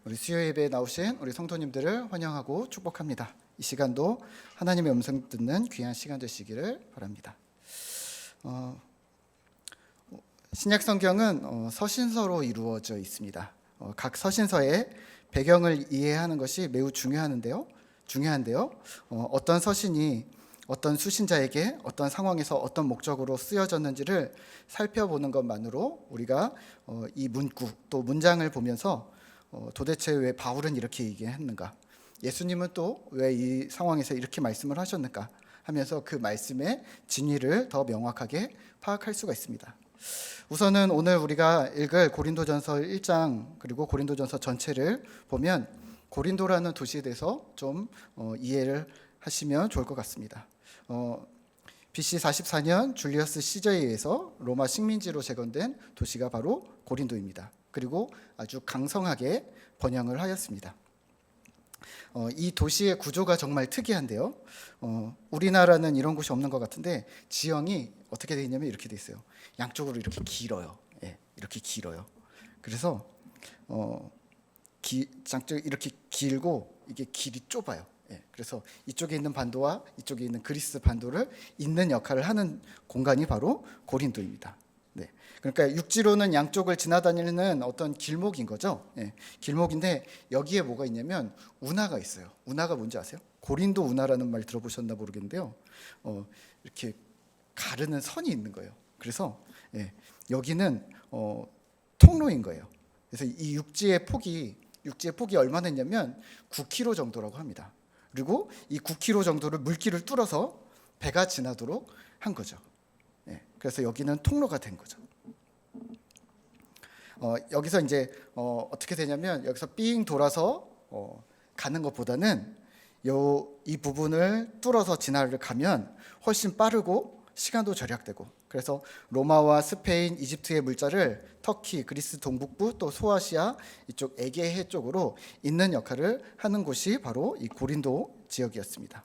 우리 수요 예배에 나오신 우리 성도님들을 환영하고 축복합니다. 이 시간도 하나님의 음성 듣는 귀한 시간 되시기를 바랍니다. 신약 성경은 서신서로 이루어져 있습니다. 각 서신서의 배경을 이해하는 것이 매우 중요한데요. 어떤 서신이 어떤 수신자에게 어떤 상황에서 어떤 목적으로 쓰여졌는지를 살펴보는 것만으로 우리가 이 문구 또 문장을 보면서 도대체 왜 바울은 이렇게 얘기했는가, 예수님은 또 왜 이 상황에서 이렇게 말씀을 하셨는가 하면서 그 말씀의 진위를 더 명확하게 파악할 수가 있습니다. 우선은 오늘 우리가 읽을 고린도전서 1장 그리고 고린도전서 전체를 보면 고린도라는 도시에 대해서 좀 이해를 하시면 좋을 것 같습니다. BC 44년 줄리어스 시저에 의해서 로마 식민지로 재건된 도시가 바로 고린도입니다. 그리고 아주 강성하게 번영을 하였습니다. 이 도시의 구조가 정말 특이한데요. 우리나라는 이런 곳이 없는 것 같은데 지형이 어떻게 되어 있냐면 이렇게 되어 있어요. 양쪽으로 이렇게 길어요. 이렇게 길어요. 그래서 양쪽 이렇게 길고 이게 길이 좁아요. 그래서 이쪽에 있는 반도와 이쪽에 있는 그리스 반도를 잇는 역할을 하는 공간이 바로 고린도입니다. 그러니까 육지로는 양쪽을 지나다니는 어떤 길목인 거죠. 길목인데 여기에 뭐가 있냐면 운하가 있어요. 운하가 뭔지 아세요? 고린도 운하라는 말 들어보셨나 모르겠는데요. 이렇게 가르는 선이 있는 거예요. 그래서 여기는 통로인 거예요. 그래서 이 육지의 폭이 얼마나 있냐면 9km 정도라고 합니다. 그리고 이 9km 정도를 물길을 뚫어서 배가 지나도록 한 거죠. 그래서 여기는 통로가 된 거죠. 여기서 이제 어떻게 되냐면 여기서 삥 돌아서 가는 것보다는 이 부분을 뚫어서 지나를 가면 훨씬 빠르고 시간도 절약되고, 그래서 로마와 스페인, 이집트의 물자를 터키, 그리스 동북부 또 소아시아 이쪽 에게해 쪽으로 잇는 역할을 하는 곳이 바로 이 고린도 지역이었습니다.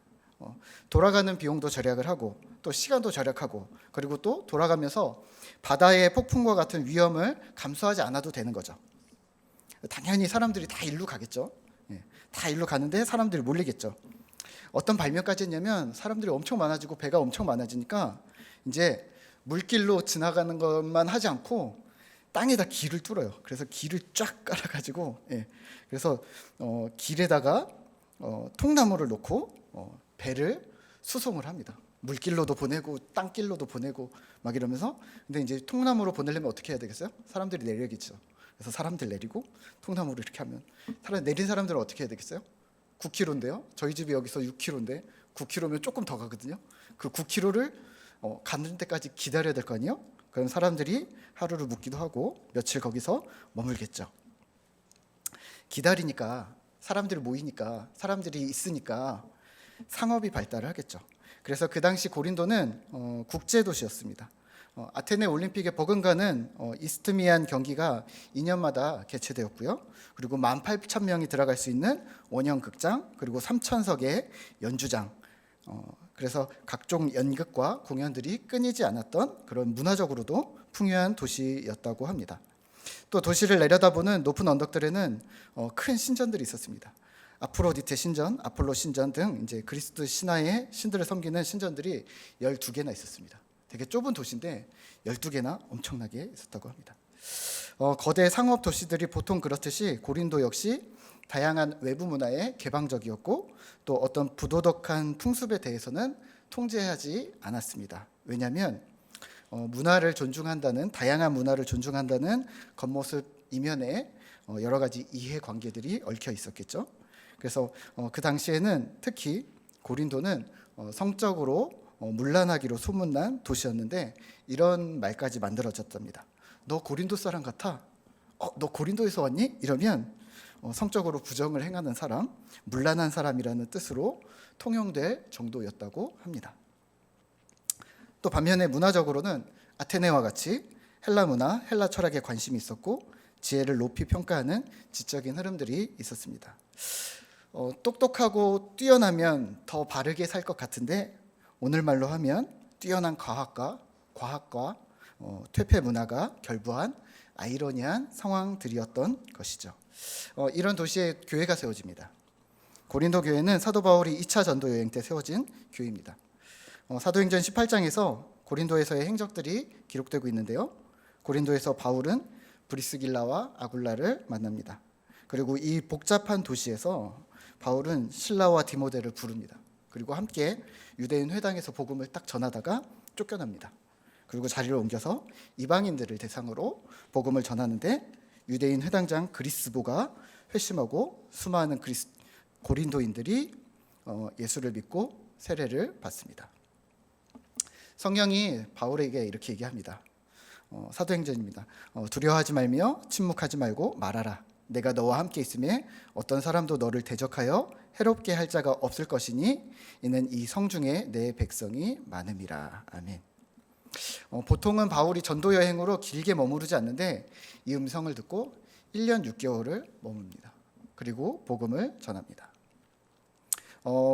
돌아가는 비용도 절약을 하고 또 시간도 절약하고, 그리고 또 돌아가면서 바다의 폭풍과 같은 위험을 감수하지 않아도 되는 거죠. 당연히 사람들이 다 일로 가겠죠. 다 일로 가는데 사람들이 몰리겠죠. 어떤 발명까지 했냐면 사람들이 엄청 많아지고 배가 엄청 많아지니까 이제 물길로 지나가는 것만 하지 않고 땅에다 길을 뚫어요. 그래서 길을 쫙 깔아가지고 그래서 길에다가 통나무를 놓고 배를 수송을 합니다. 물길로도 보내고 땅길로도 보내고 막 이러면서. 근데 이제 통나무로 보내려면 어떻게 해야 되겠어요? 사람들이 내려야겠죠. 그래서 사람들 내리고 통나무를 이렇게 하면 내린 사람들은 어떻게 해야 되겠어요? 9km인데요. 저희 집이 여기서 6km인데 9km면 조금 더 가거든요. 그 9km를 가는 데까지 기다려야 될 거 아니에요? 그럼 사람들이 하루를 묵기도 하고 며칠 거기서 머물겠죠. 기다리니까 사람들이 모이니까 사람들이 있으니까 상업이 발달을 하겠죠. 그래서 그 당시 고린도는 국제 도시였습니다. 아테네 올림픽의 버금가는 이스트미안 경기가 2년마다 개최되었고요. 그리고 18,000명이 들어갈 수 있는 원형 극장, 그리고 3,000석의 연주장, 그래서 각종 연극과 공연들이 끊이지 않았던 그런 문화적으로도 풍요한 도시였다고 합니다. 또 도시를 내려다보는 높은 언덕들에는 큰 신전들이 있었습니다. 아프로디테 신전, 아폴로 신전 등 이제 그리스 신화의 신들을 섬기는 신전들이 12개나 있었습니다. 되게 좁은 도시인데 12개나 엄청나게 있었다고 합니다. 거대 상업 도시들이 보통 그렇듯이 고린도 역시 다양한 외부 문화에 개방적이었고 또 어떤 부도덕한 풍습에 대해서는 통제하지 않았습니다. 왜냐하면 문화를 존중한다는, 다양한 문화를 존중한다는 겉모습 이면에 여러 가지 이해관계들이 얽혀 있었겠죠. 그래서 그 당시에는 특히 고린도는 성적으로 문란하기로 소문난 도시였는데 이런 말까지 만들어졌답니다. 너 고린도 사람 같아? 너 고린도에서 왔니? 이러면 성적으로 부정을 행하는 사람, 문란한 사람이라는 뜻으로 통용될 정도였다고 합니다. 또 반면에 문화적으로는 아테네와 같이 헬라 문화, 헬라 철학에 관심이 있었고 지혜를 높이 평가하는 지적인 흐름들이 있었습니다. 똑똑하고 뛰어나면 더 바르게 살 것 같은데 오늘 말로 하면 뛰어난 과학과 퇴폐 문화가 결부한 아이러니한 상황들이었던 것이죠. 이런 도시에 교회가 세워집니다. 고린도 교회는 사도 바울이 2차 전도 여행 때 세워진 교회입니다. 사도행전 18장에서 고린도에서의 행적들이 기록되고 있는데요. 고린도에서 바울은 브리스길라와 아굴라를 만납니다. 그리고 이 복잡한 도시에서 바울은 실라와 디모데를 부릅니다. 그리고 함께 유대인 회당에서 복음을 딱 전하다가 쫓겨납니다. 그리고 자리를 옮겨서 이방인들을 대상으로 복음을 전하는데 유대인 회당장 그리스보가 회심하고 수많은 고린도인들이 예수를 믿고 세례를 받습니다. 성령이 바울에게 이렇게 얘기합니다. 사도행전입니다. 두려워하지 말며 침묵하지 말고 말하라. 내가 너와 함께 있음에 어떤 사람도 너를 대적하여 해롭게 할 자가 없을 것이니 이는 이 성중에 내 백성이 많음이라. 아멘. 보통은 바울이 전도 여행으로 길게 머무르지 않는데 이 음성을 듣고 1년 6개월을 머뭅니다. 그리고 복음을 전합니다.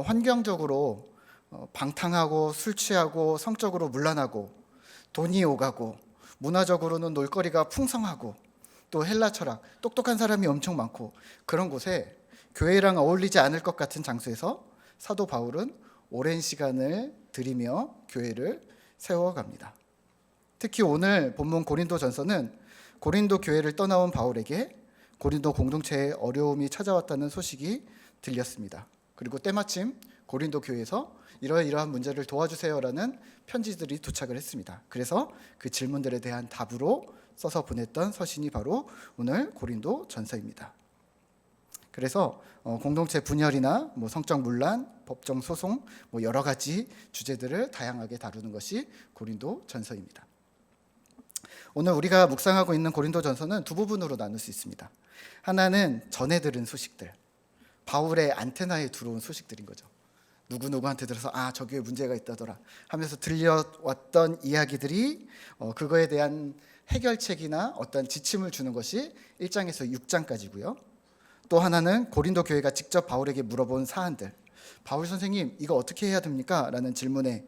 환경적으로 방탕하고 술 취하고 성적으로 문란하고 돈이 오가고 문화적으로는 놀거리가 풍성하고 또 헬라 철학, 똑똑한 사람이 엄청 많고 그런 곳에 교회랑 어울리지 않을 것 같은 장소에서 사도 바울은 오랜 시간을 들이며 교회를 세워갑니다. 특히 오늘 본문 고린도전서는 고린도 교회를 떠나온 바울에게 고린도 공동체에 어려움이 찾아왔다는 소식이 들렸습니다. 그리고 때마침 고린도 교회에서 이러이러한 문제를 도와주세요라는 편지들이 도착을 했습니다. 그래서 그 질문들에 대한 답으로 써서 보냈던 서신이 바로 오늘 고린도 전서입니다. 그래서 공동체 분열이나 성적 문란, 법정 소송 여러 가지 주제들을 다양하게 다루는 것이 고린도 전서입니다. 오늘 우리가 묵상하고 있는 고린도 전서는 두 부분으로 나눌 수 있습니다. 하나는 전해 들은 소식들, 바울의 안테나에 들어온 소식들인 거죠. 누구누구한테 들어서 저 교회에 문제가 있다더라 하면서 들려왔던 이야기들이 그거에 대한 해결책이나 어떤 지침을 주는 것이 1장에서 6장까지고요. 또 하나는 고린도 교회가 직접 바울에게 물어본 사안들, 바울 선생님 이거 어떻게 해야 됩니까? 라는 질문에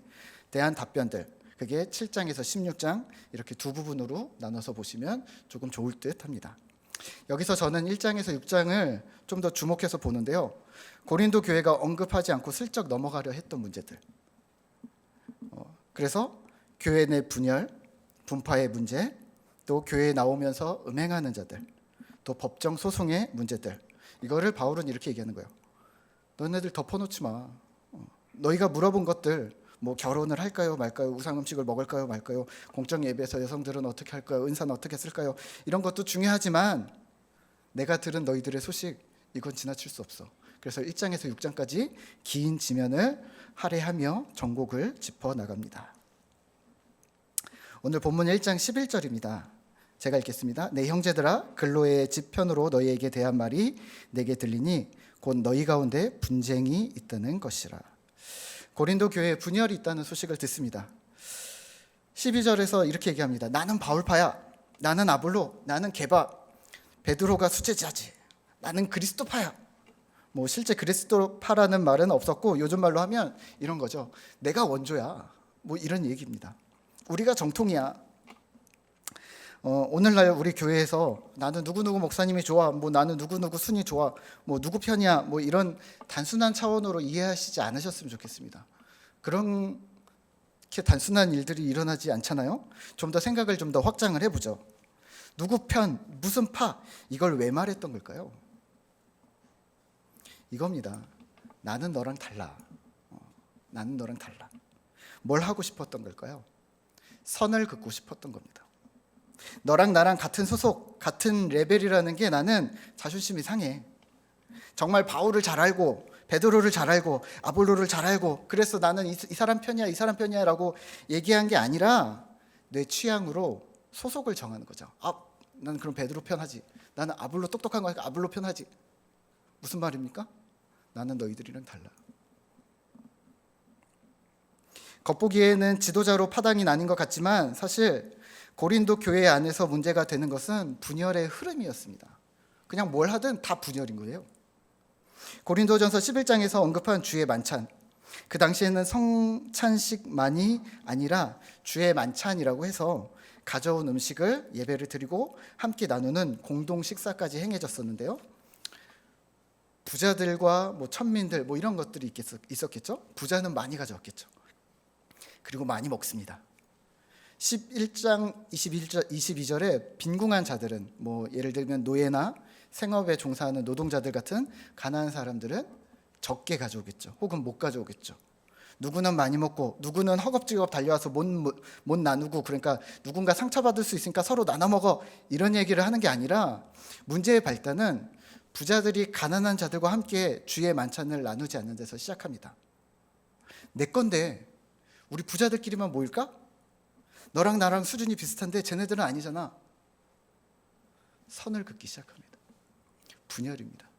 대한 답변들, 그게 7장에서 16장 이렇게 두 부분으로 나눠서 보시면 조금 좋을 듯 합니다. 여기서 저는 1장에서 6장을 좀 더 주목해서 보는데요. 고린도 교회가 언급하지 않고 슬쩍 넘어가려 했던 문제들, 그래서 교회 내 분열, 분파의 문제, 또 교회에 나오면서 음행하는 자들, 또 법정 소송의 문제들, 이거를 바울은 이렇게 얘기하는 거예요. 너네들 덮어놓지 마. 너희가 물어본 것들, 결혼을 할까요 말까요, 우상 음식을 먹을까요 말까요, 공적 예배에서 여성들은 어떻게 할까요, 은사는 어떻게 쓸까요, 이런 것도 중요하지만 내가 들은 너희들의 소식, 이건 지나칠 수 없어. 그래서 1장에서 6장까지 긴 지면을 할애하며 전곡을 짚어나갑니다. 오늘 본문 1장 11절입니다. 제가 읽겠습니다. 내 형제들아, 글로의 집 편으로 너희에게 대한 말이 내게 들리니 곧 너희 가운데 분쟁이 있다는 것이라. 고린도 교회에 분열이 있다는 소식을 듣습니다. 12절에서 이렇게 얘기합니다. 나는 바울파야, 나는 아볼로, 나는 게바, 베드로가 수제자지, 나는 그리스도파야. 실제 그리스도파라는 말은 없었고 요즘 말로 하면 이런 거죠. 내가 원조야. 이런 얘기입니다. 우리가 정통이야. 오늘날 우리 교회에서 나는 누구누구 목사님이 좋아, 나는 누구누구 순이 좋아, 누구 편이야, 이런 단순한 차원으로 이해하시지 않으셨으면 좋겠습니다. 그렇게 단순한 일들이 일어나지 않잖아요. 좀 더 생각을 좀 더 확장을 해보죠. 누구 편, 무슨 파, 이걸 왜 말했던 걸까요? 이겁니다. 나는 너랑 달라. 나는 너랑 달라. 뭘 하고 싶었던 걸까요? 선을 긋고 싶었던 겁니다. 너랑 나랑 같은 소속, 같은 레벨이라는 게 나는 자존심이 상해. 정말 바울을 잘 알고 베드로를 잘 알고 아볼로를 잘 알고 그래서 나는 이 사람 편이야, 이 사람 편이야 라고 얘기한 게 아니라 내 취향으로 소속을 정하는 거죠. 나는 그럼 베드로 편하지, 나는 아볼로 똑똑한 거니까 아볼로 편하지. 무슨 말입니까? 나는 너희들이랑 달라. 겉보기에는 지도자로 파당이 나뉜 것 같지만 사실 고린도 교회 안에서 문제가 되는 것은 분열의 흐름이었습니다. 그냥 뭘 하든 다 분열인 거예요. 고린도전서 11장에서 언급한 주의 만찬, 그 당시에는 성찬식만이 아니라 주의 만찬이라고 해서 가져온 음식을 예배를 드리고 함께 나누는 공동 식사까지 행해졌었는데요. 부자들과 뭐 천민들 뭐 이런 것들이 있었겠죠. 부자는 많이 가져왔겠죠. 그리고 많이 먹습니다. 11장 22절에 빈궁한 자들은 뭐 예를 들면 노예나 생업에 종사하는 노동자들 같은 가난한 사람들은 적게 가져오겠죠. 혹은 못 가져오겠죠. 누구는 많이 먹고 누구는 허겁지겁 달려와서 못 나누고, 그러니까 누군가 상처받을 수 있으니까 서로 나눠 먹어, 이런 얘기를 하는 게 아니라 문제의 발단은 부자들이 가난한 자들과 함께 주의 만찬을 나누지 않는 데서 시작합니다. 내 건데 우리 부자들끼리만 모일까? 너랑 나랑 수준이 비슷한데 쟤네들은 아니잖아. 선을 긋기 시작합니다. 분열입니다.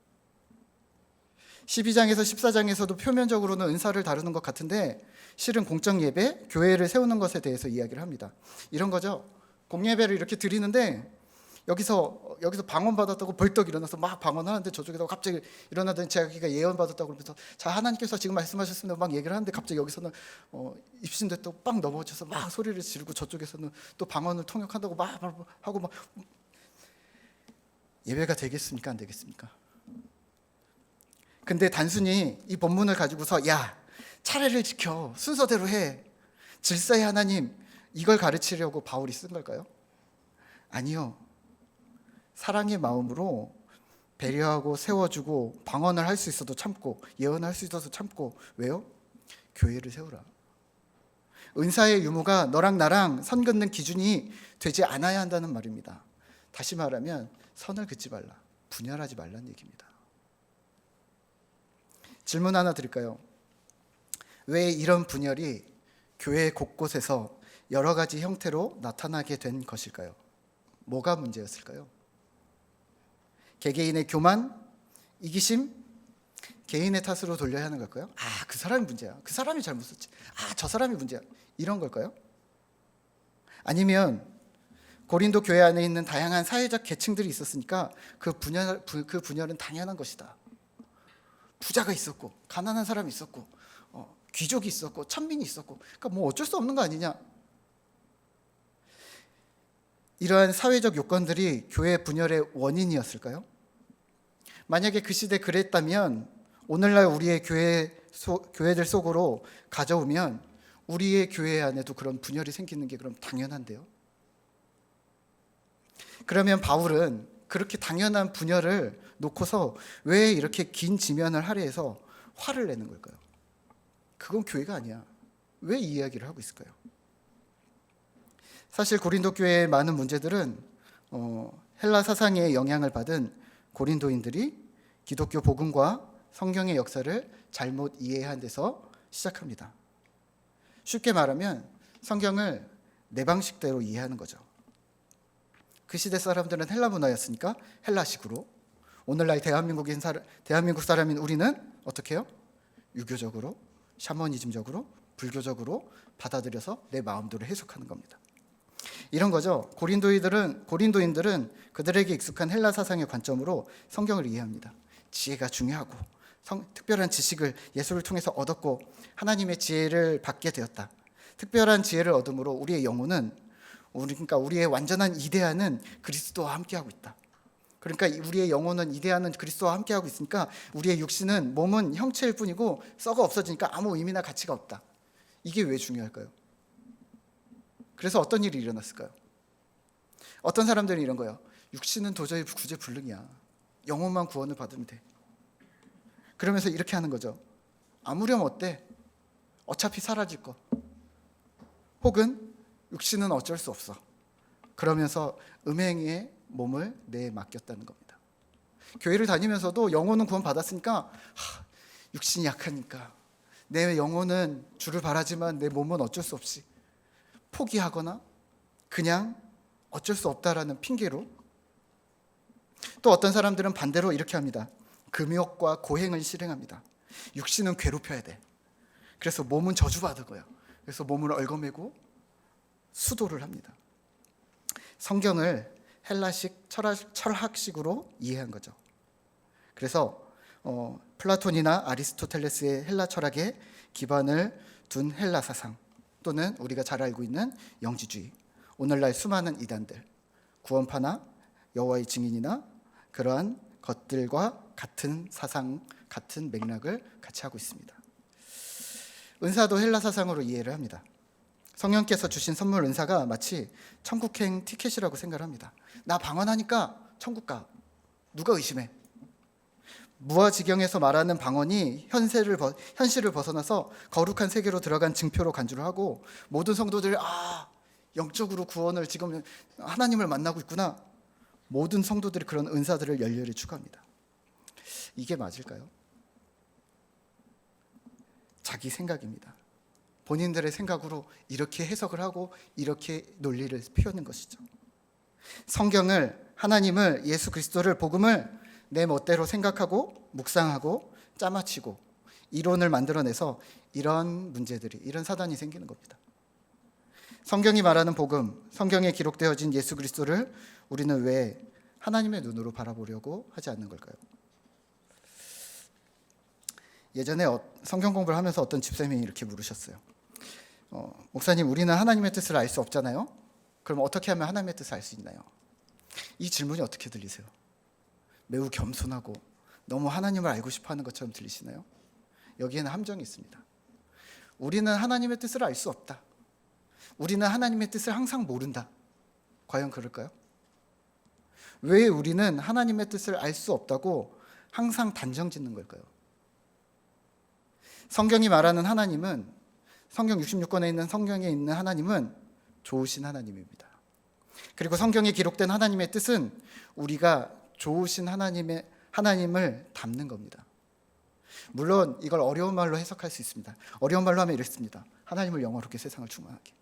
12장에서 14장에서도 표면적으로는 은사를 다루는 것 같은데 실은 공적 예배, 교회를 세우는 것에 대해서 이야기를 합니다. 이런 거죠. 공예배를 이렇게 드리는데 여기서 방언받았다고 벌떡 일어나서 막 방언하는데 저쪽에서 갑자기 일어나더니 자기가 예언받았다고 그러면서 자, 하나님께서 지금 말씀하셨습니다 막 얘기를 하는데 갑자기 여기서는 입신됐다고 빵 넘어져서 막 소리를 지르고, 저쪽에서는 또 방언을 통역한다고 막 하고 막. 예배가 되겠습니까? 안 되겠습니까? 근데 단순히 이 본문을 가지고서 야, 차례를 지켜, 순서대로 해, 질서의 하나님, 이걸 가르치려고 바울이 쓴 걸까요? 아니요. 사랑의 마음으로 배려하고 세워주고 방언을 할 수 있어도 참고 예언할 수 있어서 참고. 왜요? 교회를 세우라. 은사의 유무가 너랑 나랑 선 긋는 기준이 되지 않아야 한다는 말입니다. 다시 말하면 선을 긋지 말라, 분열하지 말라는 얘기입니다. 질문 하나 드릴까요? 왜 이런 분열이 교회 곳곳에서 여러 가지 형태로 나타나게 된 것일까요? 뭐가 문제였을까요? 개개인의 교만, 이기심, 개인의 탓으로 돌려야 하는 걸까요? 아, 그 사람이 문제야, 그 사람이 잘못했지, 아, 저 사람이 문제야, 이런 걸까요? 아니면 고린도 교회 안에 있는 다양한 사회적 계층들이 있었으니까 그 분열은 당연한 것이다. 부자가 있었고 가난한 사람이 있었고 귀족이 있었고 천민이 있었고, 그러니까 뭐 어쩔 수 없는 거 아니냐. 이러한 사회적 요건들이 교회 분열의 원인이었을까요? 만약에 그 시대 그랬다면 오늘날 우리의 교회들 속으로 가져오면 우리의 교회 안에도 그런 분열이 생기는 게 그럼 당연한데요. 그러면 바울은 그렇게 당연한 분열을 놓고서 왜 이렇게 긴 지면을 할애해서 화를 내는 걸까요? 그건 교회가 아니야. 왜 이 이야기를 하고 있을까요? 사실 고린도 교회의 많은 문제들은 헬라 사상의 영향을 받은 고린도인들이 기독교 복음과 성경의 역사를 잘못 이해한 데서 시작합니다. 쉽게 말하면 성경을 내 방식대로 이해하는 거죠. 그 시대 사람들은 헬라 문화였으니까 헬라식으로, 오늘날 대한민국 사람인 우리는 어떻게 해요? 유교적으로, 샤머니즘적으로, 불교적으로 받아들여서 내 마음대로 해석하는 겁니다. 이런 거죠. 고린도인들은 그들에게 익숙한 헬라 사상의 관점으로 성경을 이해합니다. 지혜가 중요하고 특별한 지식을 예수를 통해서 얻었고 하나님의 지혜를 받게 되었다. 특별한 지혜를 얻음으로 우리의 영혼은, 그러니까 우리의 완전한 이데아는 그리스도와 함께하고 있다. 그러니까 우리의 영혼은 이데아는 그리스도와 함께하고 있으니까 우리의 육신은, 몸은 형체일 뿐이고 썩어 없어지니까 아무 의미나 가치가 없다. 이게 왜 중요할까요? 그래서 어떤 일이 일어났을까요? 어떤 사람들은 이런 거예요. 육신은 도저히 구제불능이야. 영혼만 구원을 받으면 돼. 그러면서 이렇게 하는 거죠. 아무렴 어때? 어차피 사라질 거. 혹은 육신은 어쩔 수 없어. 그러면서 음행에 몸을 내맡겼다는 겁니다. 교회를 다니면서도 영혼은 구원 받았으니까 육신이 약하니까 내 영혼은 주를 바라지만 내 몸은 어쩔 수 없이 포기하거나 그냥 어쩔 수 없다라는 핑계로. 또 어떤 사람들은 반대로 이렇게 합니다. 금욕과 고행을 실행합니다. 육신은 괴롭혀야 돼. 그래서 몸은 저주받을 거예요. 그래서 몸을 얽어매고 수도를 합니다. 성경을 헬라식 철학식으로 이해한 거죠. 그래서 플라톤이나 아리스토텔레스의 헬라 철학에 기반을 둔 헬라 사상, 또는 우리가 잘 알고 있는 영지주의, 오늘날 수많은 이단들, 구원파나 여호와의 증인이나 그러한 것들과 같은 사상, 같은 맥락을 같이 하고 있습니다. 은사도 헬라 사상으로 이해를 합니다. 성령께서 주신 선물 은사가 마치 천국행 티켓이라고 생각을 합니다. 나 방언하니까 천국 가. 누가 의심해? 무아지경에서 말하는 방언이 현실을 벗어나서 거룩한 세계로 들어간 증표로 간주를 하고, 모든 성도들이 영적으로 구원을 지금 하나님을 만나고 있구나. 모든 성도들이 그런 은사들을 열렬히 추구합니다. 이게 맞을까요? 자기 생각입니다. 본인들의 생각으로 이렇게 해석을 하고 이렇게 논리를 피우는 것이죠. 성경을, 하나님을, 예수 그리스도를, 복음을 내 멋대로 생각하고 묵상하고 짜맞추고 이론을 만들어내서 이런 문제들이, 이런 사단이 생기는 겁니다. 성경이 말하는 복음, 성경에 기록되어진 예수 그리스도를 우리는 왜 하나님의 눈으로 바라보려고 하지 않는 걸까요? 예전에 성경 공부를 하면서 어떤 집사님이 이렇게 물으셨어요. 목사님, 우리는 하나님의 뜻을 알 수 없잖아요. 그럼 어떻게 하면 하나님의 뜻을 알 수 있나요? 이 질문이 어떻게 들리세요? 매우 겸손하고 너무 하나님을 알고 싶어하는 것처럼 들리시나요? 여기에는 함정이 있습니다. 우리는 하나님의 뜻을 알 수 없다. 우리는 하나님의 뜻을 항상 모른다. 과연 그럴까요? 왜 우리는 하나님의 뜻을 알 수 없다고 항상 단정 짓는 걸까요? 성경이 말하는 하나님은, 성경 66권에 있는 성경에 있는 하나님은 좋으신 하나님입니다. 그리고 성경에 기록된 하나님의 뜻은 우리가 좋으신 하나님을 담는 겁니다. 물론 이걸 어려운 말로 해석할 수 있습니다. 어려운 말로 하면 이렇습니다. 하나님을 영화롭게 세상을 충만하게.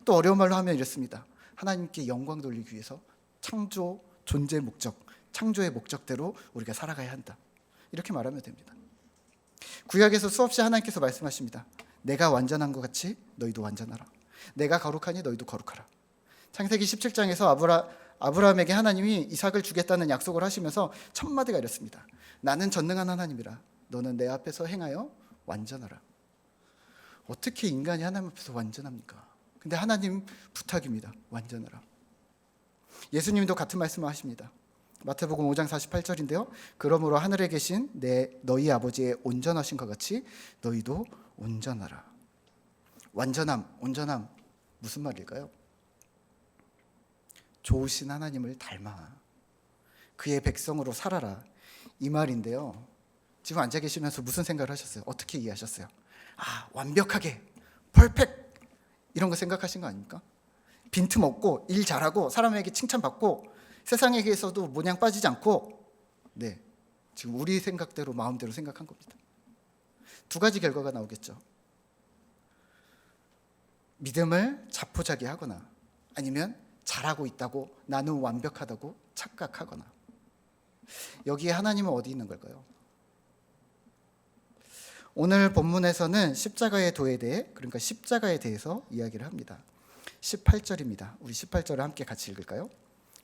또 어려운 말로 하면 이렇습니다. 하나님께 영광 돌리기 위해서 창조, 존재 목적, 창조의 목적대로 우리가 살아가야 한다. 이렇게 말하면 됩니다. 구약에서 수없이 하나님께서 말씀하십니다. 내가 완전한 것 같이 너희도 완전하라. 내가 거룩하니 너희도 거룩하라. 창세기 17장에서 아브라함에게 하나님이 이삭을 주겠다는 약속을 하시면서 첫 마디가 이렇습니다. 나는 전능한 하나님이라. 너는 내 앞에서 행하여 완전하라. 어떻게 인간이 하나님 앞에서 완전합니까? 근데 하나님 부탁입니다. 완전하라. 예수님도 같은 말씀을 하십니다. 마태복음 5장 48절인데요. 그러므로 하늘에 계신 너희 아버지의 온전하신 것 같이 너희도 온전하라. 완전함, 온전함, 무슨 말일까요? 좋으신 하나님을 닮아 그의 백성으로 살아라, 이 말인데요. 지금 앉아 계시면서 무슨 생각을 하셨어요? 어떻게 이해하셨어요? 완벽하게, 퍼펙트 이런 거 생각하신 거 아닙니까? 빈틈없고 일 잘하고 사람에게 칭찬받고 세상에게서도 모냥 빠지지 않고, 네, 지금 우리 생각대로 마음대로 생각한 겁니다. 두 가지 결과가 나오겠죠. 믿음을 자포자기하거나 아니면 잘하고 있다고, 나는 완벽하다고 착각하거나. 여기에 하나님은 어디 있는 걸까요? 오늘 본문에서는 십자가의 도에 대해, 그러니까 십자가에 대해서 이야기를 합니다. 18절입니다. 우리 18절을 함께 같이 읽을까요?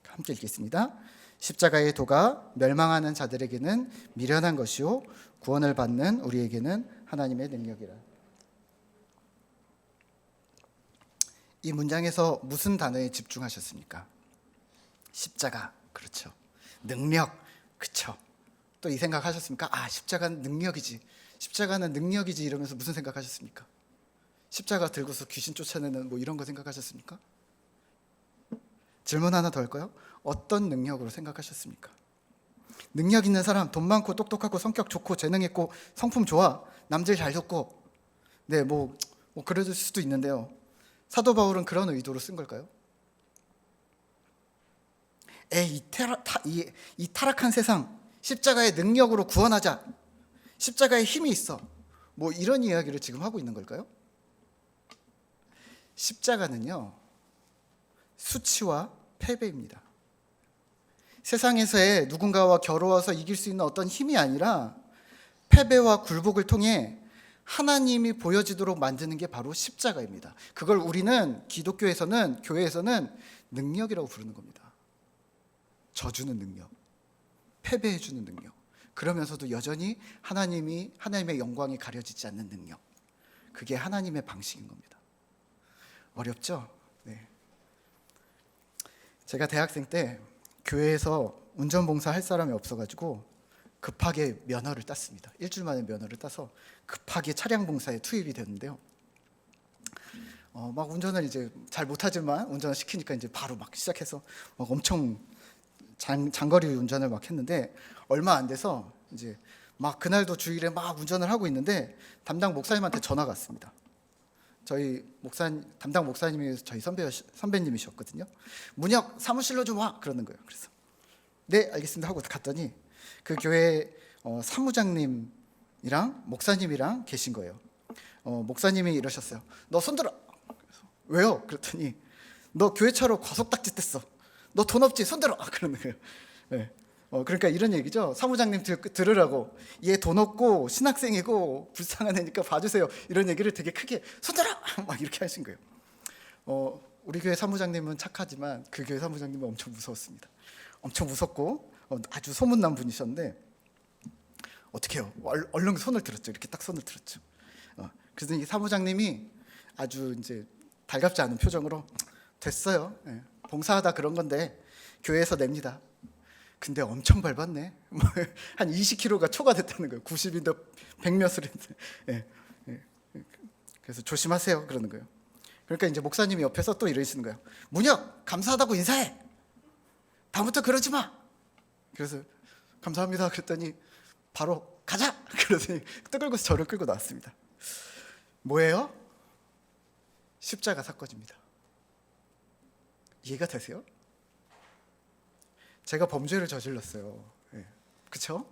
함께 읽겠습니다. 십자가의 도가 멸망하는 자들에게는 미련한 것이요 구원을 받는 우리에게는 하나님의 능력이라. 이 문장에서 무슨 단어에 집중하셨습니까? 십자가, 그렇죠. 능력, 그렇죠. 또 이 생각하셨습니까? 십자가는 능력이지. 십자가는 능력이지 이러면서 무슨 생각하셨습니까? 십자가 들고서 귀신 쫓아내는 뭐 이런 거 생각하셨습니까? 질문 하나 더 할까요? 어떤 능력으로 생각하셨습니까? 능력 있는 사람, 돈 많고 똑똑하고 성격 좋고 재능 있고 성품 좋아, 남들 잘 돕고, 네, 뭐 그럴 수도 있는데요. 사도 바울은 그런 의도로 쓴 걸까요? 이 타락한 세상, 십자가의 능력으로 구원하자, 십자가에 힘이 있어, 뭐 이런 이야기를 지금 하고 있는 걸까요? 십자가는요, 수치와 패배입니다. 세상에서의 누군가와 겨루어서 이길 수 있는 어떤 힘이 아니라 패배와 굴복을 통해 하나님이 보여지도록 만드는 게 바로 십자가입니다. 그걸 우리는 기독교에서는, 교회에서는 능력이라고 부르는 겁니다. 져주는 능력, 패배해주는 능력, 그러면서도 여전히 하나님의 영광이 가려지지 않는 능력. 그게 하나님의 방식인 겁니다. 어렵죠? 네. 제가 대학생 때 교회에서 운전봉사 할 사람이 없어가지고 급하게 면허를 땄습니다. 일주일 만에 면허를 따서 급하게 차량 봉사에 투입이 됐는데요. 막 운전을 이제 잘 못하지만 운전을 시키니까 이제 바로 막 시작해서 막 엄청 장거리 운전을 막 했는데, 얼마 안 돼서 이제 막 그날도 주일에 막 운전을 하고 있는데 담당 목사님한테 전화가 왔습니다. 저희 담당 목사님이 저희 선배님이셨거든요. 문혁 사무실로 좀 와, 그러는 거예요. 그래서 네 알겠습니다 하고 갔더니 그 교회 사무장님이랑 목사님이랑 계신 거예요. 목사님이 이러셨어요. 너 손들어. 그래서 왜요? 그랬더니 너 교회차로 과속딱지 뗐어. 너 돈 없지? 손들어. 그러는 거예요. 네. 그러니까 이런 얘기죠. 사무장님 들으라고, 얘 돈 없고 신학생이고 불쌍한 애니까 봐주세요, 이런 얘기를 되게 크게 손들어 막 이렇게 하신 거예요. 우리 교회 사무장님은 착하지만 그 교회 사무장님은 엄청 무서웠습니다. 엄청 무섭고 아주 소문난 분이셨는데 어떻게 해요? 얼른 손을 들었죠. 이렇게 딱 손을 들었죠. 그래서 이 사무장님이 아주 이제 달갑지 않은 표정으로 됐어요. 봉사하다 그런 건데 교회에서 냅니다. 근데 엄청 밟았네. 한 20km가 초과됐다는 거예요. 90인데 100몇을 했는데. 그래서 조심하세요, 그러는 거예요. 그러니까 이제 목사님이 옆에서 또 이러시는 거예요. 문혁, 감사하다고 인사해. 다음부터 그러지 마. 그래서 감사합니다 그랬더니 바로 가자. 그러더니 뜨글고서 저를 끌고 나왔습니다. 뭐예요? 십자가 사건입니다. 이해가 되세요? 제가 범죄를 저질렀어요. 그렇죠?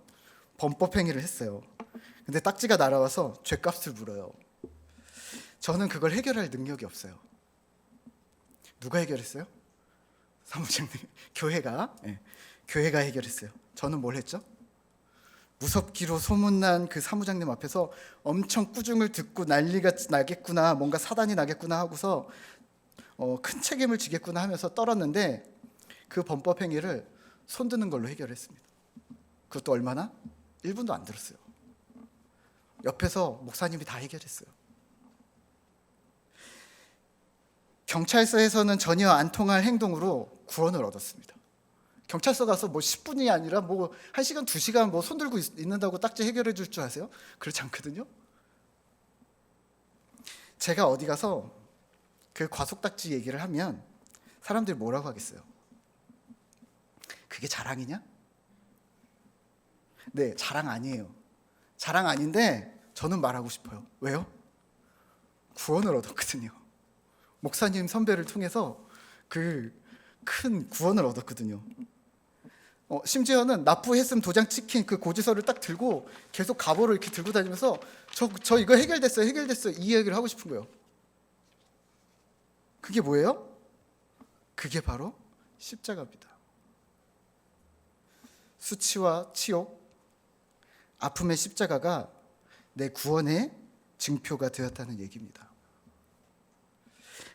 범법 행위를 했어요. 근데 딱지가 날아와서 죄값을 물어요. 저는 그걸 해결할 능력이 없어요. 누가 해결했어요? 사무장님, 교회가 해결했어요. 저는 뭘 했죠? 무섭기로 소문난 그 사무장님 앞에서 엄청 꾸중을 듣고 난리가 나겠구나, 뭔가 사단이 나겠구나 하고서 큰 책임을 지겠구나 하면서 떨었는데 그 범법 행위를 손드는 걸로 해결했습니다. 그것도 얼마나? 1분도 안 들었어요. 옆에서 목사님이 다 해결했어요. 경찰서에서는 전혀 안 통할 행동으로 구원을 얻었습니다. 경찰서 가서 뭐 10분이 아니라 뭐 1시간, 2시간 뭐 손들고 있는다고 딱지 해결해 줄 줄 아세요? 그렇지 않거든요. 제가 어디 가서 그 과속딱지 얘기를 하면 사람들이 뭐라고 하겠어요? 그게 자랑이냐? 네, 자랑 아니에요. 자랑 아닌데 저는 말하고 싶어요. 왜요? 구원을 얻었거든요. 목사님 선배를 통해서 그 큰 구원을 얻었거든요. 심지어는 납부했음 도장 찍힌 그 고지서를 딱 들고 계속 갑오를 이렇게 들고 다니면서 저 이거 해결됐어요, 이 얘기를 하고 싶은 거예요. 그게 뭐예요? 그게 바로 십자가입니다. 수치와 치욕, 아픔의 십자가가 내 구원의 증표가 되었다는 얘기입니다.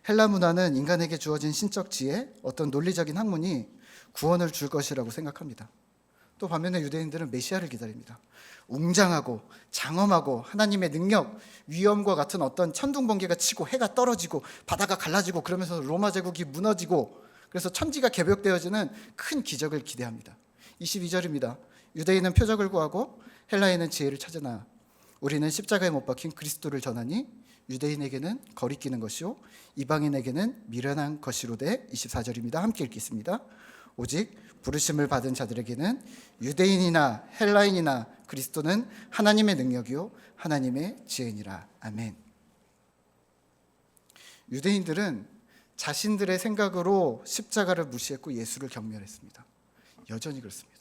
헬라 문화는 인간에게 주어진 신적 지혜, 어떤 논리적인 학문이 구원을 줄 것이라고 생각합니다. 또 반면에 유대인들은 메시아를 기다립니다. 웅장하고 장엄하고 하나님의 능력, 위엄과 같은 어떤 천둥번개가 치고 해가 떨어지고 바다가 갈라지고 그러면서 로마 제국이 무너지고 그래서 천지가 개벽되어지는 큰 기적을 기대합니다. 22절입니다. 유대인은 표적을 구하고 헬라인은 지혜를 찾으나 우리는 십자가에 못 박힌 그리스도를 전하니 유대인에게는 거리끼는 것이요 이방인에게는 미련한 것이로되. 24절입니다. 함께 읽겠습니다. 오직 부르심을 받은 자들에게는 유대인이나 헬라인이나 그리스도는 하나님의 능력이요 하나님의 지혜니라. 아멘. 유대인들은 자신들의 생각으로 십자가를 무시했고 예수를 경멸했습니다. 여전히 그렇습니다.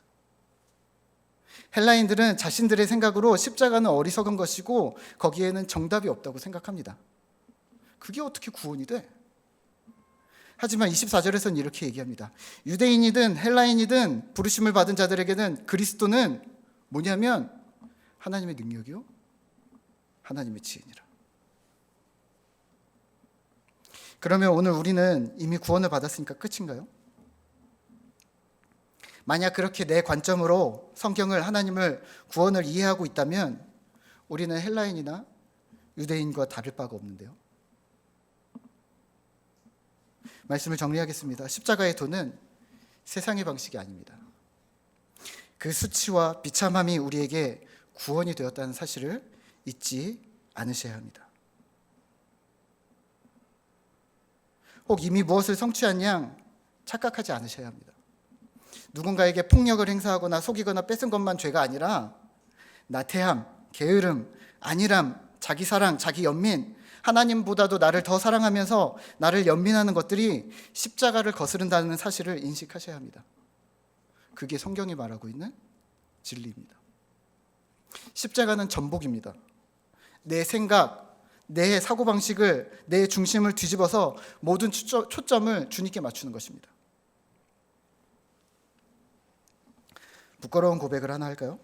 헬라인들은 자신들의 생각으로 십자가는 어리석은 것이고 거기에는 정답이 없다고 생각합니다. 그게 어떻게 구원이 돼? 하지만 24절에서는 이렇게 얘기합니다. 유대인이든 헬라인이든 부르심을 받은 자들에게는 그리스도는 뭐냐면 하나님의 능력이요 하나님의 지혜니라. 그러면 오늘 우리는 이미 구원을 받았으니까 끝인가요? 만약 그렇게 내 관점으로 성경을, 하나님을, 구원을 이해하고 있다면 우리는 헬라인이나 유대인과 다를 바가 없는데요. 말씀을 정리하겠습니다. 십자가의 도는 세상의 방식이 아닙니다. 그 수치와 비참함이 우리에게 구원이 되었다는 사실을 잊지 않으셔야 합니다. 혹 이미 무엇을 성취한 양 착각하지 않으셔야 합니다. 누군가에게 폭력을 행사하거나 속이거나 뺏은 것만 죄가 아니라 나태함, 게으름, 안일함, 자기 사랑, 자기 연민, 하나님보다도 나를 더 사랑하면서 나를 연민하는 것들이 십자가를 거스른다는 사실을 인식하셔야 합니다. 그게 성경이 말하고 있는 진리입니다. 십자가는 전복입니다. 내 생각, 내 사고방식을, 내 중심을 뒤집어서 모든 초점을 주님께 맞추는 것입니다. 부끄러운 고백을 하나 할까요?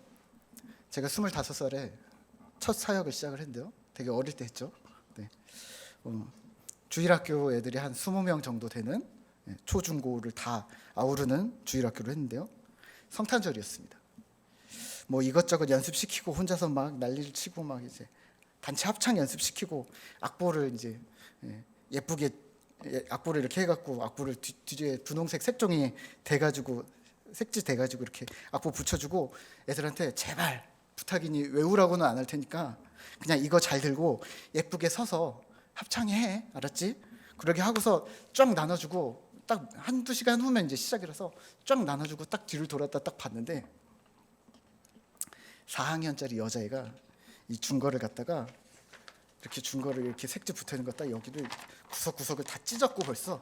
제가 25살에 첫 사역을 시작을 했는데요. 되게 어릴 때 했죠. 네. 주일학교 애들이 한 20명 정도 되는 초중고를 다 아우르는 주일학교를 했는데요. 성탄절이었습니다. 뭐 이것저것 연습시키고 혼자서 막 난리를 치고 막 이제 단체 합창 연습시키고 악보를 이제 예쁘게 악보를 이렇게 해갖고 악보를 뒤에 분홍색 색종이 돼가지고 색지 돼가지고 이렇게 악보 붙여주고 애들한테 제발 부탁이니 외우라고는 안 할 테니까 그냥 이거 잘 들고 예쁘게 서서 합창해, 알았지? 그러게 하고서 쫙 나눠주고 딱 한두 시간 후면 이제 시작이라서 쫙 나눠주고 딱 뒤를 돌았다 딱 봤는데 4학년짜리 여자애가 이 중거를 갖다가 이렇게 중거를 이렇게 색지 붙어 있는 거 딱 여기를 구석구석을 다 찢었고 벌써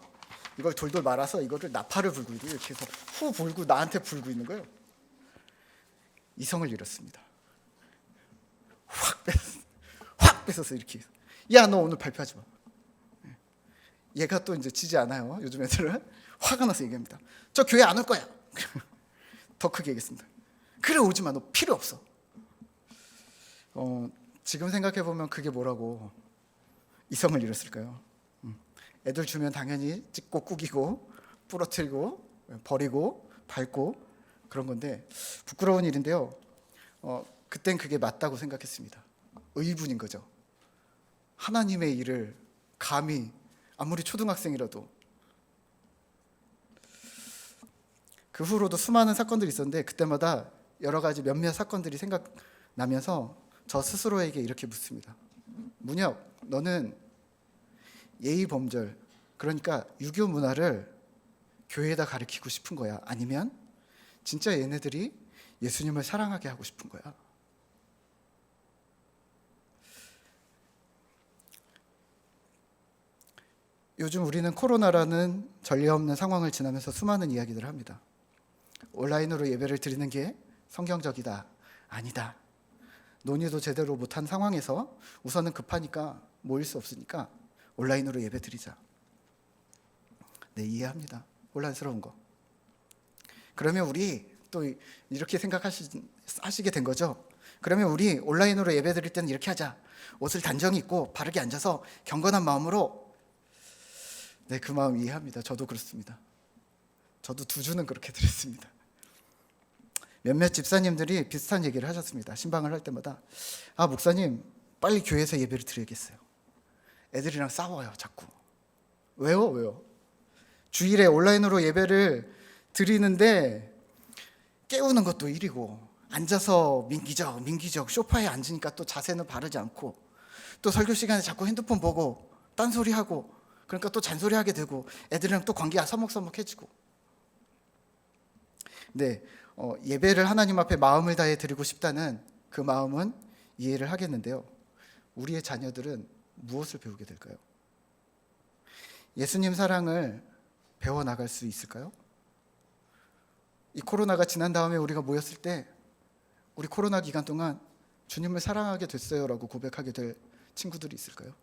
이걸 돌돌 말아서 이거를 나팔을 불고 이렇게 해서 후 불고 나한테 불고 있는 거예요. 이성을 잃었습니다. 확 뺏어서 이렇게 야 너 오늘 발표하지 마. 얘가 또 이제 지지 않아요. 요즘 애들은 화가 나서 얘기합니다. 저 교회 안 올 거야. 더 크게 얘기했습니다. 그래 오지 마. 너 필요 없어. 지금 생각해 보면 그게 뭐라고 이성을 잃었을까요? 애들 주면 당연히 찍고 꾸기고 부러뜨리고 버리고 밟고 그런 건데 부끄러운 일인데요. 그땐 그게 맞다고 생각했습니다. 의분인 거죠. 하나님의 일을 감히 아무리 초등학생이라도. 그 후로도 수많은 사건들이 있었는데 그때마다 여러 가지 몇몇 사건들이 생각나면서 저 스스로에게 이렇게 묻습니다. 문혁, 너는 예의범절, 그러니까 유교 문화를 교회에다 가르치고 싶은 거야? 아니면 진짜 얘네들이 예수님을 사랑하게 하고 싶은 거야? 요즘 우리는 코로나라는 전례 없는 상황을 지나면서 수많은 이야기들을 합니다. 온라인으로 예배를 드리는 게 성경적이다. 아니다. 논의도 제대로 못한 상황에서 우선은 급하니까 모일 수 없으니까 온라인으로 예배 드리자. 네, 이해합니다. 혼란스러운 거. 그러면 우리 또 이렇게 생각하시게 된 거죠. 그러면 우리 온라인으로 예배 드릴 때는 이렇게 하자. 옷을 단정히 입고 바르게 앉아서 경건한 마음으로. 네, 그 마음 이해합니다. 저도 그렇습니다. 저도 2주는 그렇게 드렸습니다. 몇몇 집사님들이 비슷한 얘기를 하셨습니다. 신방을 할 때마다 목사님 빨리 교회에서 예배를 드려야겠어요. 애들이랑 싸워요 자꾸. 왜요? 주일에 온라인으로 예배를 드리는데 깨우는 것도 일이고 앉아서 민기적 소파에 앉으니까 또 자세는 바르지 않고 또 설교 시간에 자꾸 핸드폰 보고 딴소리하고 그러니까 또 잔소리하게 되고 애들이랑 또 관계가 서먹서먹해지고. 네, 예배를 하나님 앞에 마음을 다해 드리고 싶다는 그 마음은 이해를 하겠는데요. 우리의 자녀들은 무엇을 배우게 될까요? 예수님 사랑을 배워나갈 수 있을까요? 이 코로나가 지난 다음에 우리가 모였을 때 우리 코로나 기간 동안 주님을 사랑하게 됐어요 라고 고백하게 될 친구들이 있을까요?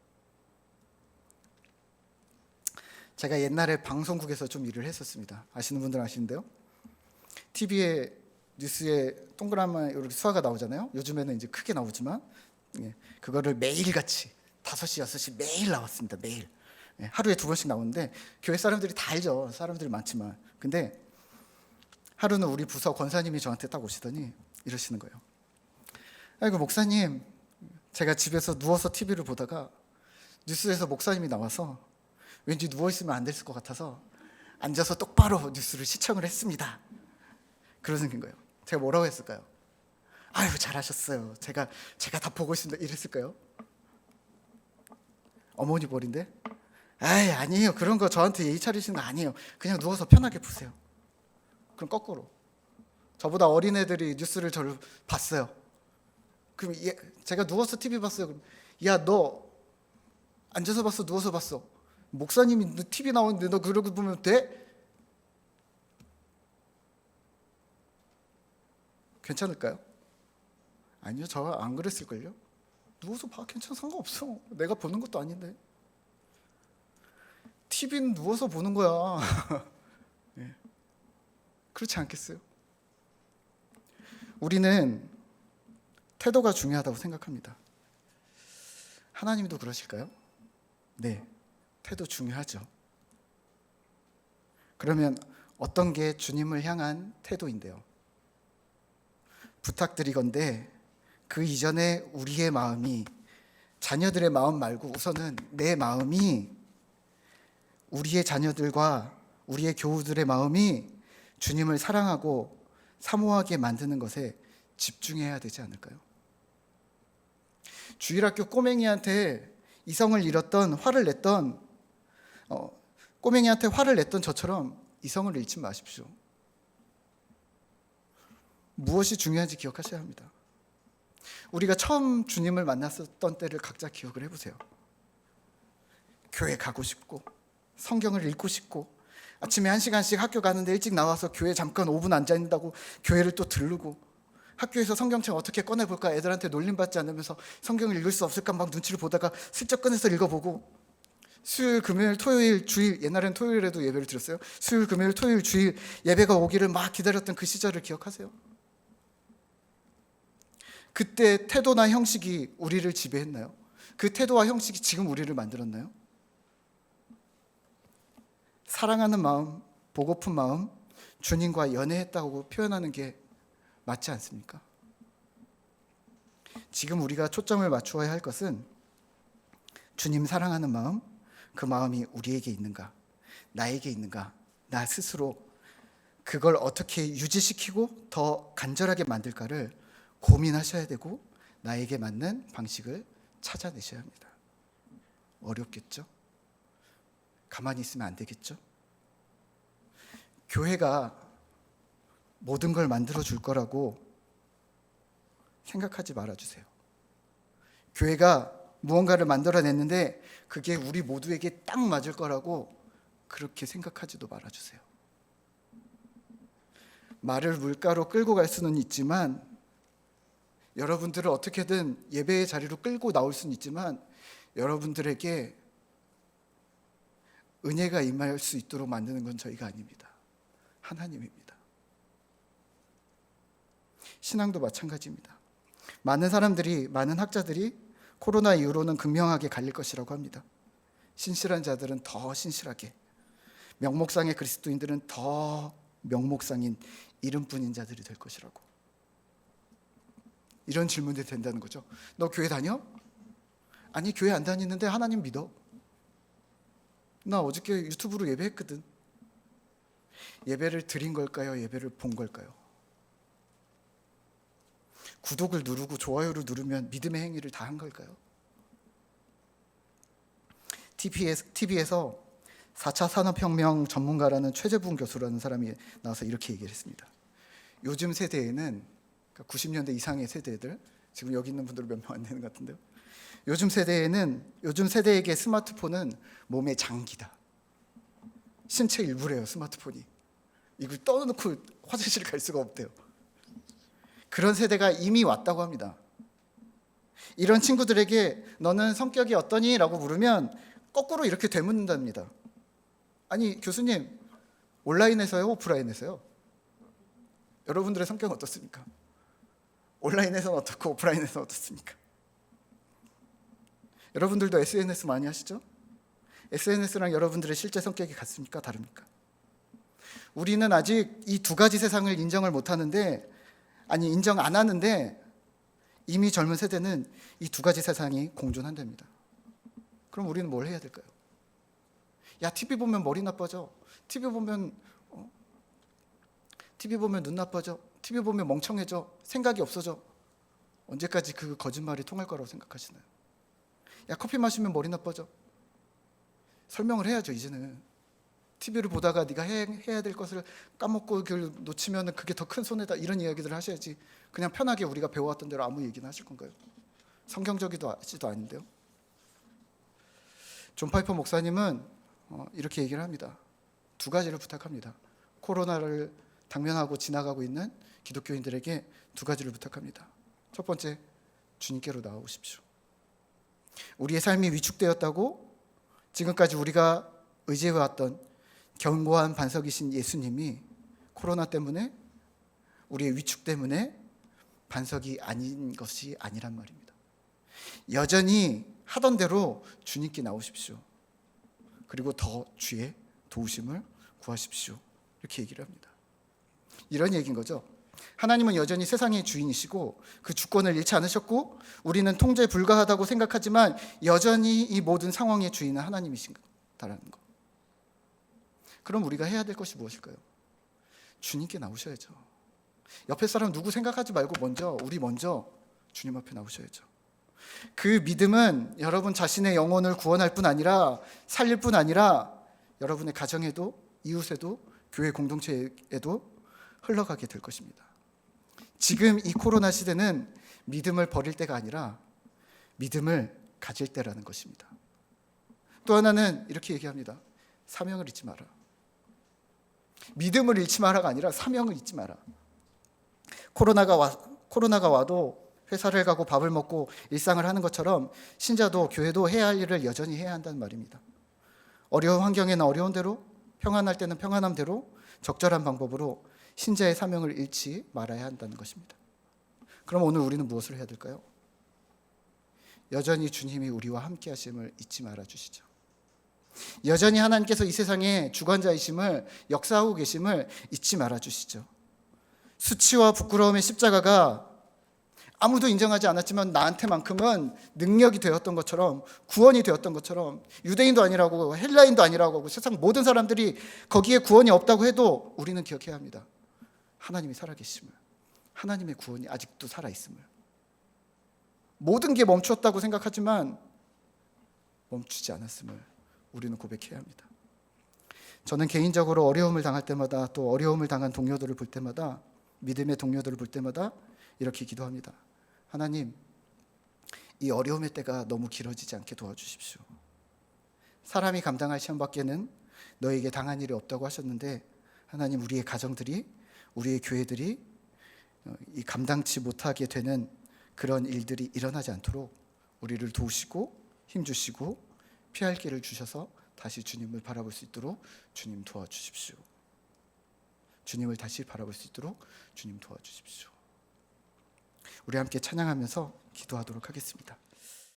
제가 옛날에 방송국에서 좀 일을 했었습니다. 아시는 분들은 아시는데요. TV에 뉴스에 동그라미 이렇게 수화가 나오잖아요. 요즘에는 이제 크게 나오지만 그거를 매일같이 5시, 6시 매일 나왔습니다. 매일. 하루에 2번씩 나오는데 교회 사람들이 다 알죠. 사람들이 많지만. 근데 하루는 우리 부서 권사님이 저한테 딱 오시더니 이러시는 거예요. 아이고 목사님, 제가 집에서 누워서 TV를 보다가 뉴스에서 목사님이 나와서 왠지 누워있으면 안 됐을 것 같아서 앉아서 똑바로 뉴스를 시청을 했습니다. 그런 생긴 거예요. 제가 뭐라고 했을까요? 아유, 잘하셨어요. 제가 다 보고 있습니다. 이랬을까요? 어머니 벌인데? 아이, 아니에요. 그런 거 저한테 예의 차리시는 거 아니에요. 그냥 누워서 편하게 보세요. 그럼 거꾸로. 저보다 어린 애들이 뉴스를 저를 봤어요. 그럼 제가 누워서 TV 봤어요. 그럼 야, 너 앉아서 봤어? 누워서 봤어? 목사님이 TV 나오는데 너 그러고 보면 돼? 괜찮을까요? 아니요, 저 안 그랬을걸요? 누워서 봐. 괜찮아, 상관없어. 내가 보는 것도 아닌데. TV는 누워서 보는 거야. 네. 그렇지 않겠어요? 우리는 태도가 중요하다고 생각합니다. 하나님도 그러실까요? 네, 태도 중요하죠. 그러면 어떤 게 주님을 향한 태도인데요? 부탁드리건대 그 이전에 우리의 마음이, 자녀들의 마음 말고 우선은 내 마음이, 우리의 자녀들과 우리의 교우들의 마음이 주님을 사랑하고 사모하게 만드는 것에 집중해야 되지 않을까요? 주일학교 꼬맹이한테 이성을 잃었던, 꼬맹이한테 화를 냈던 저처럼 이성을 잃지 마십시오. 무엇이 중요한지 기억하셔야 합니다. 우리가 처음 주님을 만났었던 때를 각자 기억을 해보세요. 교회 가고 싶고 성경을 읽고 싶고 아침에 1시간씩 학교 가는데 일찍 나와서 교회 잠깐 5분 앉아있는다고 교회를 또 들르고, 학교에서 성경책 어떻게 꺼내볼까 애들한테 놀림받지 않으면서 성경을 읽을 수 없을까 막 눈치를 보다가 슬쩍 꺼내서 읽어보고, 수요일, 금요일, 토요일, 주일, 옛날엔 토요일에도 예배를 드렸어요. 수요일, 금요일, 토요일, 주일 예배가 오기를 막 기다렸던 그 시절을 기억하세요? 그때 태도나 형식이 우리를 지배했나요? 그 태도와 형식이 지금 우리를 만들었나요? 사랑하는 마음, 보고픈 마음, 주님과 연애했다고 표현하는 게 맞지 않습니까? 지금 우리가 초점을 맞추어야 할 것은 주님 사랑하는 마음, 그 마음이 우리에게 있는가, 나에게 있는가, 나 스스로 그걸 어떻게 유지시키고 더 간절하게 만들까를 고민하셔야 되고, 나에게 맞는 방식을 찾아내셔야 합니다. 어렵겠죠? 가만히 있으면 안 되겠죠? 교회가 모든 걸 만들어 줄 거라고 생각하지 말아주세요. 교회가 무언가를 만들어냈는데 그게 우리 모두에게 딱 맞을 거라고 그렇게 생각하지도 말아주세요. 말을 물가로 끌고 갈 수는 있지만, 여러분들을 어떻게든 예배의 자리로 끌고 나올 수는 있지만, 여러분들에게 은혜가 임할 수 있도록 만드는 건 저희가 아닙니다. 하나님입니다. 신앙도 마찬가지입니다. 많은 사람들이, 많은 학자들이 코로나 이후로는 극명하게 갈릴 것이라고 합니다. 신실한 자들은 더 신실하게, 명목상의 그리스도인들은 더 명목상인 이름뿐인 자들이 될 것이라고. 이런 질문들이 된다는 거죠. 너 교회 다녀? 아니, 교회 안 다니는데 하나님 믿어. 나 어저께 유튜브로 예배했거든. 예배를 드린 걸까요? 예배를 본 걸까요? 구독을 누르고 좋아요를 누르면 믿음의 행위를 다 한 걸까요? TV에서 4차 산업혁명 전문가라는 최재분 교수라는 사람이 나와서 이렇게 얘기를 했습니다. 요즘 세대에는, 그러니까 90년대 이상의 세대들, 지금 여기 있는 분들 몇 명 안 되는 것 같은데요. 요즘 세대에게 스마트폰은 몸의 장기다. 신체 일부래요, 스마트폰이. 이걸 떠놓고 화장실 갈 수가 없대요. 그런 세대가 이미 왔다고 합니다. 이런 친구들에게 너는 성격이 어떠니? 라고 물으면 거꾸로 이렇게 되묻는답니다. 아니, 교수님, 온라인에서요? 오프라인에서요? 여러분들의 성격은 어떻습니까? 온라인에서는 어떻고 오프라인에서는 어떻습니까? 여러분들도 SNS 많이 하시죠? SNS랑 여러분들의 실제 성격이 같습니까? 다릅니까? 우리는 아직 이 두 가지 세상을 인정을 못하는데, 아니 인정 안 하는데, 이미 젊은 세대는 이 두 가지 세상이 공존한답니다. 그럼 우리는 뭘 해야 될까요? 야, TV 보면 머리 나빠져. TV 보면 TV 보면 눈 나빠져. TV 보면 멍청해져. 생각이 없어져. 언제까지 그 거짓말이 통할 거라고 생각하시나요? 야, 커피 마시면 머리 나빠져. 설명을 해야죠. 이제는 TV를 보다가 네가 해야 될 것을 까먹고 그걸 놓치면 그게 더 큰 손해다, 이런 이야기들을 하셔야지. 그냥 편하게 우리가 배워왔던 대로 아무 얘기나 하실 건가요? 성경적이지도 아닌데요. 존 파이퍼 목사님은 이렇게 얘기를 합니다. 두 가지를 부탁합니다. 코로나를 당면하고 지나가고 있는 기독교인들에게 두 가지를 부탁합니다. 첫 번째, 주님께로 나아오십시오. 우리의 삶이 위축되었다고 지금까지 우리가 의지해왔던 견고한 반석이신 예수님이 코로나 때문에, 우리의 위축 때문에 반석이 아닌 것이 아니란 말입니다. 여전히 하던 대로 주님께 나오십시오. 그리고 더 주의 도우심을 구하십시오. 이렇게 얘기를 합니다. 이런 얘기인 거죠. 하나님은 여전히 세상의 주인이시고 그 주권을 잃지 않으셨고 우리는 통제 불가하다고 생각하지만 여전히 이 모든 상황의 주인은 하나님이신다라는 거. 그럼 우리가 해야 될 것이 무엇일까요? 주님께 나오셔야죠. 옆에 사람 누구 생각하지 말고 우리 먼저 주님 앞에 나오셔야죠. 그 믿음은 여러분 자신의 영혼을 구원할 뿐 아니라 살릴 뿐 아니라 여러분의 가정에도, 이웃에도, 교회 공동체에도 흘러가게 될 것입니다. 지금 이 코로나 시대는 믿음을 버릴 때가 아니라 믿음을 가질 때라는 것입니다. 또 하나는 이렇게 얘기합니다. 사명을 잊지 마라. 믿음을 잃지 마라가 아니라 사명을 잊지 마라. 코로나가 와도 회사를 가고 밥을 먹고 일상을 하는 것처럼 신자도 교회도 해야 할 일을 여전히 해야 한다는 말입니다. 어려운 환경에는 어려운 대로, 평안할 때는 평안한 대로 적절한 방법으로 신자의 사명을 잃지 말아야 한다는 것입니다. 그럼 오늘 우리는 무엇을 해야 될까요? 여전히 주님이 우리와 함께 하심을 잊지 말아 주시죠. 여전히 하나님께서 이 세상의 주관자이심을, 역사하고 계심을 잊지 말아 주시죠. 수치와 부끄러움의 십자가가 아무도 인정하지 않았지만 나한테만큼은 능력이 되었던 것처럼, 구원이 되었던 것처럼, 유대인도 아니라고 헬라인도 아니라고 하고 세상 모든 사람들이 거기에 구원이 없다고 해도 우리는 기억해야 합니다. 하나님이 살아계심을, 하나님의 구원이 아직도 살아있음을. 모든 게 멈추었다고 생각하지만 멈추지 않았음을 우리는 고백해야 합니다. 저는 개인적으로 어려움을 당할 때마다, 또 어려움을 당한 동료들을 볼 때마다, 믿음의 동료들을 볼 때마다 이렇게 기도합니다. 하나님, 이 어려움의 때가 너무 길어지지 않게 도와주십시오. 사람이 감당할 시험밖에는 너에게 당한 일이 없다고 하셨는데, 하나님, 우리의 가정들이, 우리의 교회들이 이 감당치 못하게 되는 그런 일들이 일어나지 않도록 우리를 도우시고 힘주시고 피할 길을 주셔서 다시 주님을 바라볼 수 있도록 주님 도와주십시오. 주님을 다시 바라볼 수 있도록 주님 도와주십시오. 우리 함께 찬양하면서 기도하도록 하겠습니다.